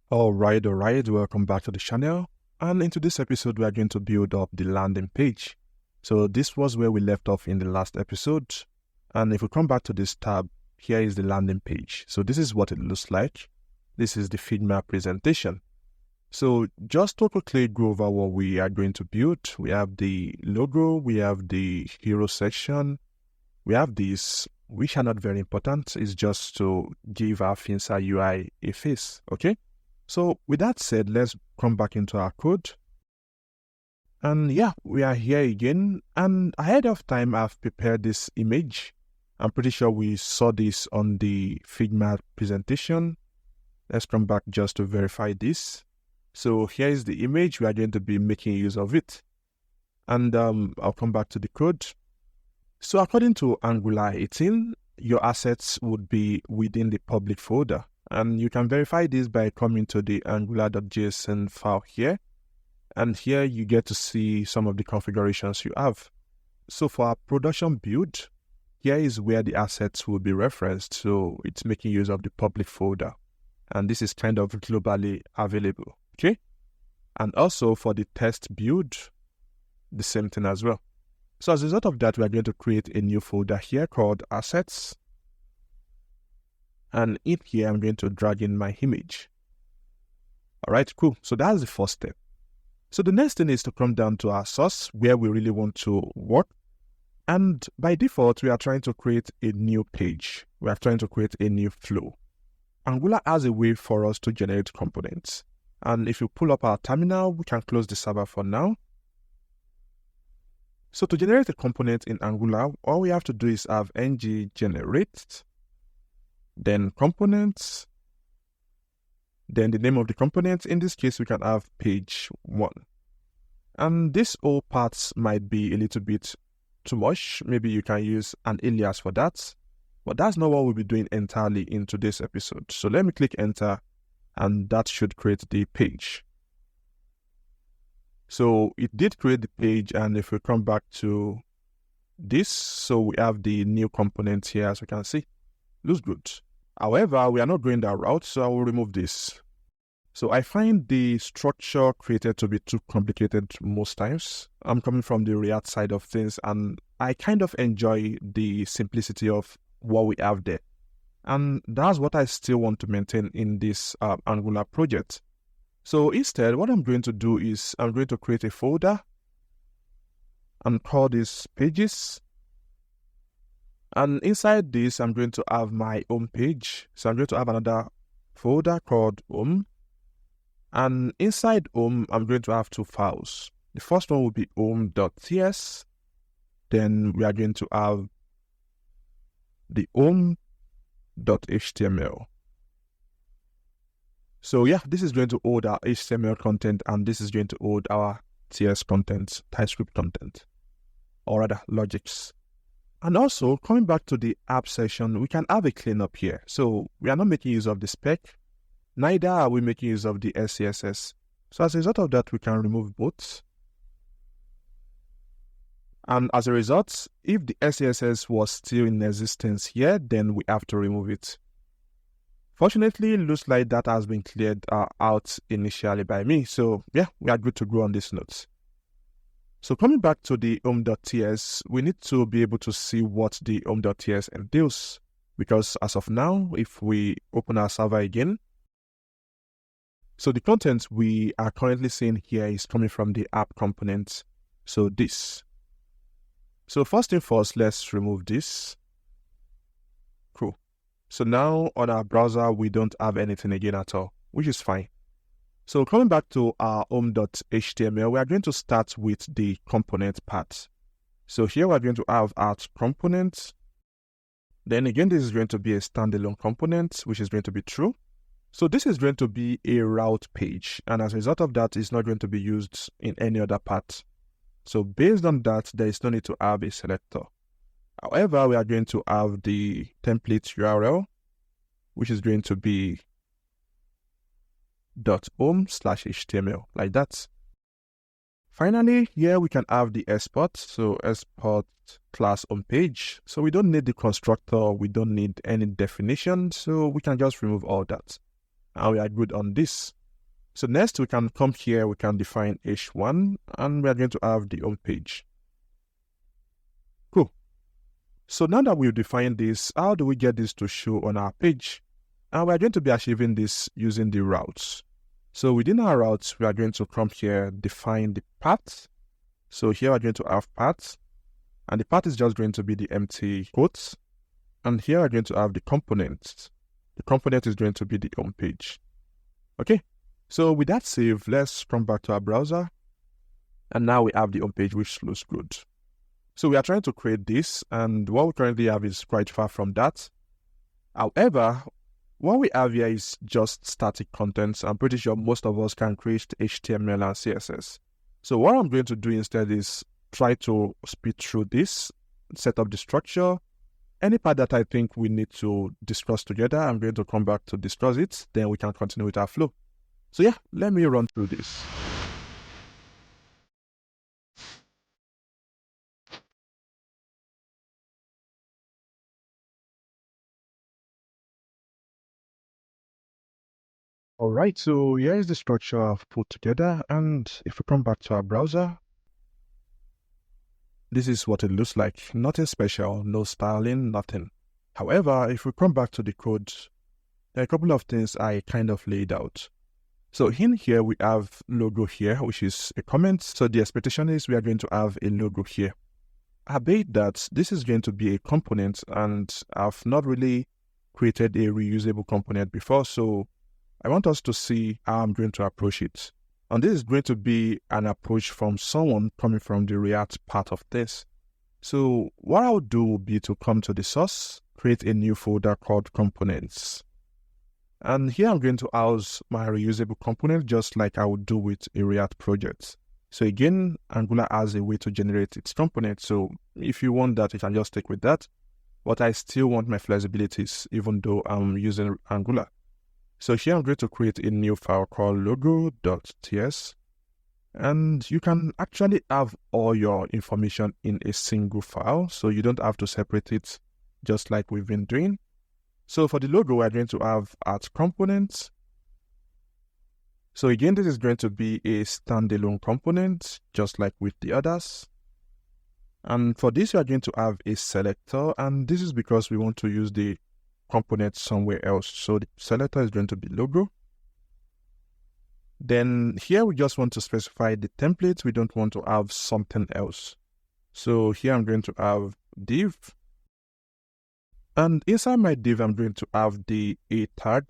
All right, welcome back to the channel. And in today's episode, we are going to build up the landing page. So this was where we left off in the last episode. And if we come back to this tab, here is the landing page. So this is what it looks like. This is the Figma presentation. So just to quickly go over what we are going to build, we have the logo, we have the hero section, we have these, which are not very important. It's just to give our Finsa UI a face, okay? So with that said, let's come back into our code. And yeah, we are here again. And ahead of time, I've prepared this image. I'm pretty sure we saw this on the Figma presentation. Let's come back just to verify this. So here is the image. We are going to be making use of it. And I'll come back to the code. So according to Angular 18, your assets would be within the public folder. And you can verify this by coming to the angular.json file here. And here you get to see some of the configurations you have. So for our production build, here is where the assets will be referenced. So it's making use of the public folder. And this is kind of globally available, okay? And also for the test build, the same thing as well. So as a result of that, we are going to create a new folder here called assets. And in here, I'm going to drag in my image. All right, cool. So that's the first step. So the next thing is to come down to our source where we really want to work. And by default, we are trying to create a new page. We are trying to create a new flow. Angular has a way for us to generate components. And if you pull up our terminal, we can close the server for now. So to generate a component in Angular, all we have to do is have ng generate, then components, then the name of the component. In this case, we can have page 1. And this all parts might be a little bit too much. Maybe you can use an alias for that. But that's not what we'll be doing entirely in today's episode. So let me click enter, and that should create the page. So it did create the page, and if we come back to this, so we have the new component here, as you can see. Looks good. However, we are not going that route, so I will remove this. So I find the structure created to be too complicated most times. I'm coming from the React side of things, and I kind of enjoy the simplicity of what we have there. And that's what I still want to maintain in this Angular project. So instead, what I'm going to do is I'm going to create a folder and call this pages. And inside this, I'm going to have my home page. So I'm going to have another folder called home. And inside home, I'm going to have 2 files. The first one will be home.ts. Then we are going to have the home.html. So yeah, this is going to hold our HTML content, and this is going to hold our TS content, TypeScript content, or rather logics. And also, coming back to the app section, we can have a cleanup here. So we are not making use of the spec, neither are we making use of the SCSS. So as a result of that, we can remove both. And as a result, if the SCSS was still in existence here, then we have to remove it. Fortunately, it looks like that has been cleared out initially by me. So yeah, we are good to go on this note. So coming back to the home.ts, we need to be able to see what the home.ts entails. Because as of now, if we open our server again, so the content we are currently seeing here is coming from the app component. So this. So first thing first, let's remove this. Cool. So now on our browser, we don't have anything again at all, which is fine. So coming back to our home.html, we are going to start with the component part. So here we're going to have our component. Then again, this is going to be a standalone component, which is going to be true. So this is going to be a route page. And as a result of that, it's not going to be used in any other part. So based on that, there is no need to have a selector. However, we are going to have the template URL, which is going to be .home/html, like that. Finally, here we can have the export. So export class on page. So we don't need the constructor. We don't need any definition. So we can just remove all that. And we are good on this. So next we can come here, we can define H1 and we are going to have the home page. Cool. So now that we've defined this, how do we get this to show on our page? And we're going to be achieving this using the routes. So within our routes, we are going to come here, define the path. So here we're going to have paths, and the path is just going to be the empty quotes. And here we're going to have the components. The component is going to be the home page. Okay, so with that saved, let's come back to our browser. And now we have the home page, which looks good. So we are trying to create this, and what we currently have is quite far from that. However, what we have here is just static contents. I'm pretty sure most of us can create HTML and CSS. So what I'm going to do instead is try to speed through this, set up the structure. Any part that I think we need to discuss together, I'm going to come back to discuss it. Then we can continue with our flow. So yeah, let me run through this. All right, so here is the structure I've put together, and if we come back to our browser, this is what it looks like. Nothing special, no styling, nothing. However, if we come back to the code, there are a couple of things I kind of laid out. So in here, we have logo here, which is a comment. So the expectation is we are going to have a logo here. I bet that this is going to be a component, and I've not really created a reusable component before, so I want us to see how I'm going to approach it. And this is going to be an approach from someone coming from the React part of this. So what I'll do will be to come to the source, create a new folder called components. And here I'm going to house my reusable component just like I would do with a React project. So again, Angular has a way to generate its component. So if you want that, you can just stick with that. But I still want my flexibilities even though I'm using Angular. So here I'm going to create a new file called logo.ts, and you can actually have all your information in a single file, so you don't have to separate it just like we've been doing. So for the logo, we're going to have art components. So again, this is going to be a standalone component, just like with the others. And for this, we are going to have a selector, and this is because we want to use the component somewhere else. So the selector is going to be logo. Then here we just want to specify the template. We don't want to have something else. So here I'm going to have div. And inside my div, I'm going to have the a tag.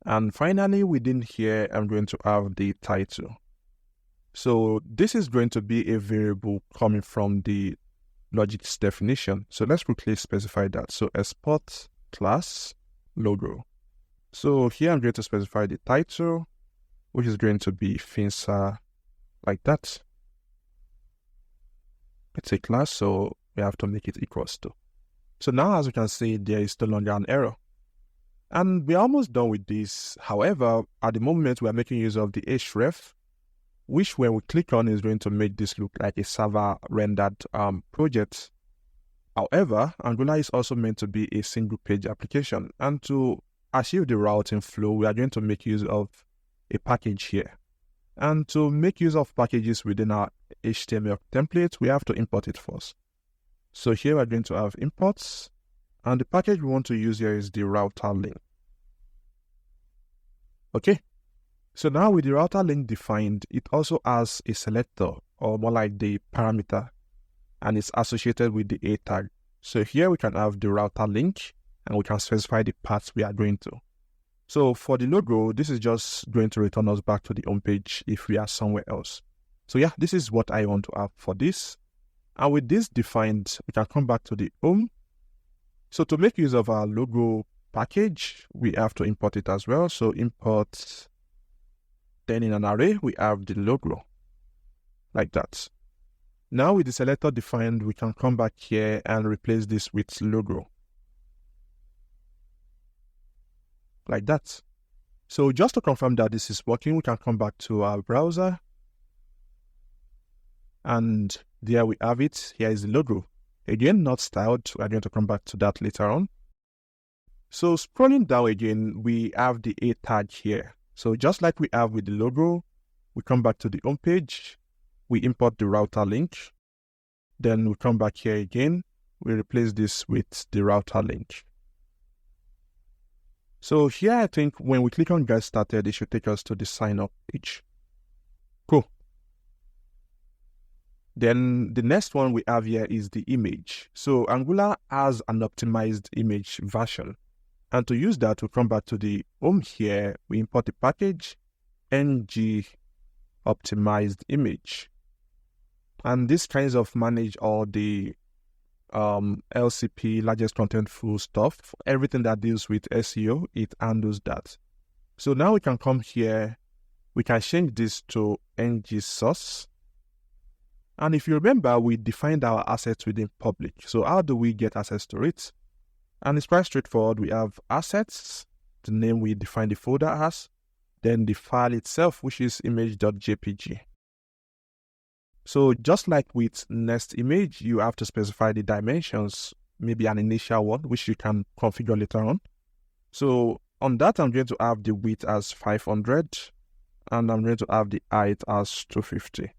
And finally, within here, I'm going to have the title. So this is going to be a variable coming from the logic's definition. So let's quickly specify that. So export class logo. So here I'm going to specify the title, which is going to be Finsa, like that. It's a class, so we have to make it equals to. So now, as you can see, there is no longer an error. And we're almost done with this. However, at the moment, we are making use of the href, which when we click on is going to make this look like a server rendered project. However, Angular is also meant to be a single page application. And to achieve the routing flow, we are going to make use of a package here. And to make use of packages within our HTML template, we have to import it first. So here we're going to have imports. And the package we want to use here is the router link. Okay. So now with the router link defined, it also has a selector, or more like the parameter, and it's associated with the a tag. So here we can have the router link, and we can specify the paths we are going to. So for the logo, this is just going to return us back to the home page if we are somewhere else. So yeah, this is what I want to have for this. And with this defined, we can come back to the home. So to make use of our logo package, we have to import it as well. So import, then in an array, we have the logo, like that. Now with the selector defined, we can come back here and replace this with logo, like that. So just to confirm that this is working, we can come back to our browser. And there we have it. Here is the logo. Again, not styled. We're going to come back to that later on. So scrolling down again, we have the a tag here. So just like we have with the logo, we come back to the home page, we import the router link, then we come back here again, we replace this with the router link. So here I think when we click on Get Started, it should take us to the sign up page. Cool. Then the next one we have here is the image. So Angular has an optimized image version. And to use that, we come back to the home here, we import the package ng optimized image. And this kinds of manage all the LCP, largest contentful stuff, everything that deals with SEO, it handles that. So now we can come here, we can change this to ng source. And if you remember, we defined our assets within public. So how do we get access to it? And it's quite straightforward. We have assets, the name we define the folder as, then the file itself, which is image.jpg. So just like with Nest Image, you have to specify the dimensions, maybe an initial one, which you can configure later on. So on that, I'm going to have the width as 500, and I'm going to have the height as 250.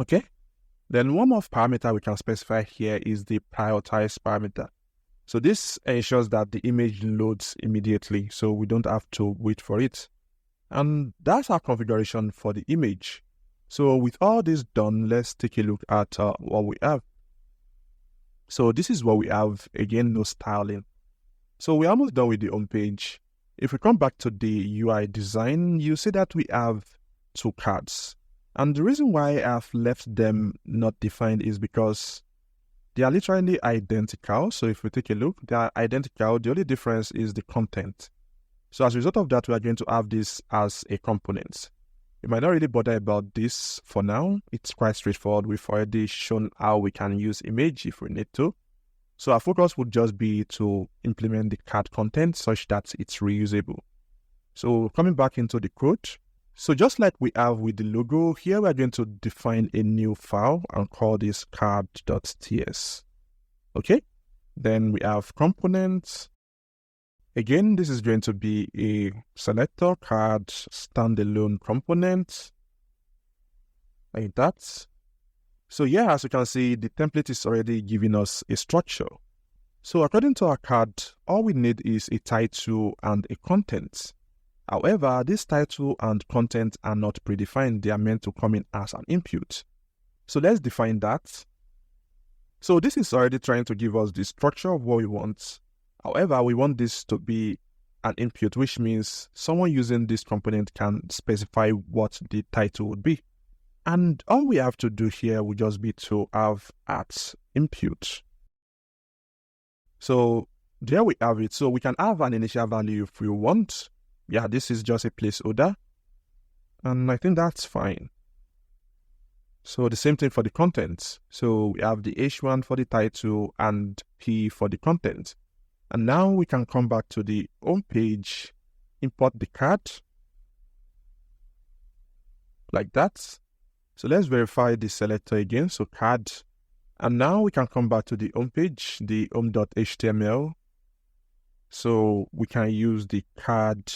Okay. Then one more parameter we can specify here is the prioritize parameter. So this ensures that the image loads immediately, so we don't have to wait for it. And that's our configuration for the image. So with all this done, let's take a look at what we have. So this is what we have. Again, no styling. So we're almost done with the home page. If we come back to the UI design, you see that we have two cards. And the reason why I've left them not defined is because they are literally identical. So if we take a look, they are identical. The only difference is the content. So as a result of that, we are going to have this as a component. You might not really bother about this for now. It's quite straightforward. We've already shown how we can use image if we need to. So our focus would just be to implement the card content such that it's reusable. So coming back into the code, so just like we have with the logo, here we're going to define a new file and call this card.ts. Okay, then we have components. Again, this is going to be a selector card standalone component, like that. So yeah, as you can see, the template is already giving us a structure. So according to our card, all we need is a title and a content. However, this title and content are not predefined. They are meant to come in as an input. So let's define that. So this is already trying to give us the structure of what we want. However, we want this to be an input, which means someone using this component can specify what the title would be. And all we have to do here would just be to have at input. So there we have it. So we can have an initial value if we want. Yeah, this is just a placeholder. And I think that's fine. So the same thing for the content. So we have the H1 for the title and P for the content. And now we can come back to the home page, import the card, like that. So let's verify the selector again, so card. And now we can come back to the home page, the home.html. So we can use the card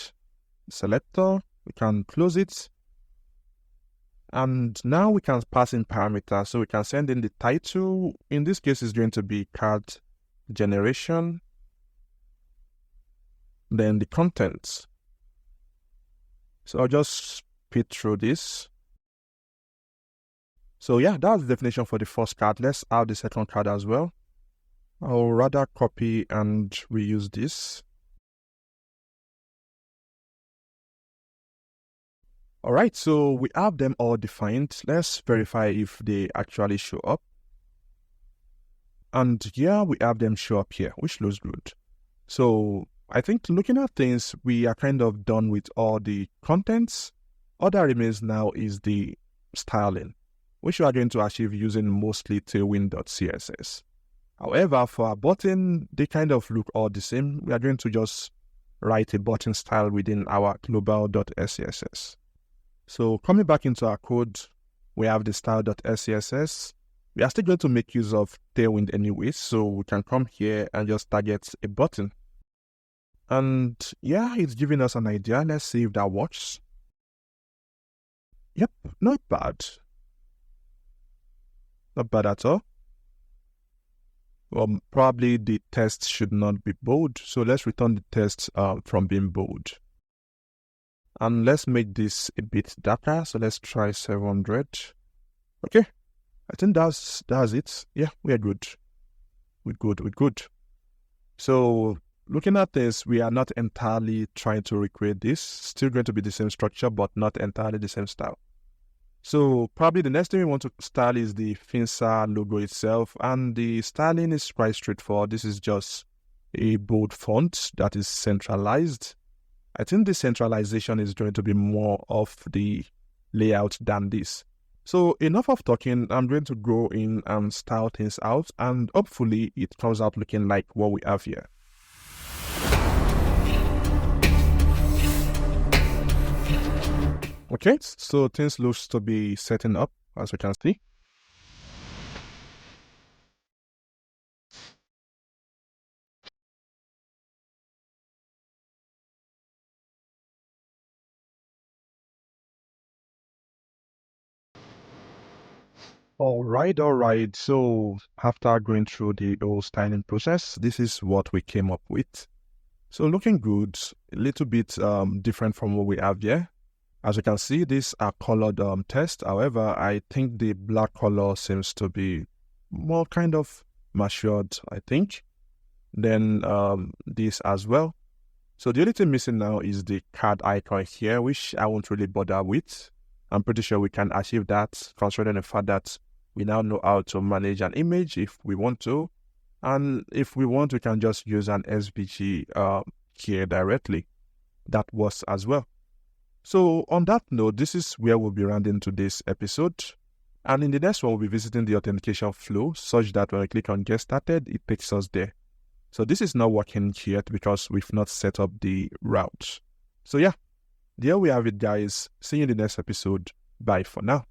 selector, we can close it. And now we can pass in parameters. So we can send in the title. In this case, it's going to be card generation. Then the contents. So I'll just speed through this. So yeah, that's the definition for the first card. Let's add the second card as well. I'll rather copy and reuse this. All right, so we have them all defined. Let's verify if they actually show up. And yeah, we have them show up here, which looks good. So I think looking at things, we are kind of done with all the contents. All that remains now is the styling, which we are going to achieve using mostly tailwind.css. However, for our button, they kind of look all the same. We are going to just write a button style within our global.scss. So coming back into our code, we have the style.scss. We are still going to make use of Tailwind anyway, so we can come here and just target a button. And yeah, it's giving us an idea. Let's see if that works. Yep, not bad. Not bad at all. Probably the text should not be bold. So let's return the text from being bold. And let's make this a bit darker. So let's try 700. Okay, I think that's it. Yeah, we are good. We're good. So looking at this, we are not entirely trying to recreate this. Still going to be the same structure, but not entirely the same style. So probably the next thing we want to style is the Finsa logo itself. And the styling is quite straightforward. This is just a bold font that is centralized. I think the centralization is going to be more of the layout than this. So enough of talking. I'm going to go in and style things out, and hopefully it comes out looking like what we have here. Okay, so things looks to be setting up, as we can see. All right. So after going through the whole styling process, this is what we came up with. So looking good, a little bit different from what we have here. As you can see, these are colored text. However, I think the black color seems to be more kind of matured, I think. Then this as well. So the only thing missing now is the card icon here, which I won't really bother with. I'm pretty sure we can achieve that, considering the fact that we now know how to manage an image if we want to. And if we want, we can just use an SVG here directly. That works as well. So on that note, this is where we'll be rounding today's episode. And in the next one, we'll be visiting the authentication flow such that when we click on Get Started, it takes us there. So this is not working yet because we've not set up the route. So yeah, there we have it, guys. See you in the next episode. Bye for now.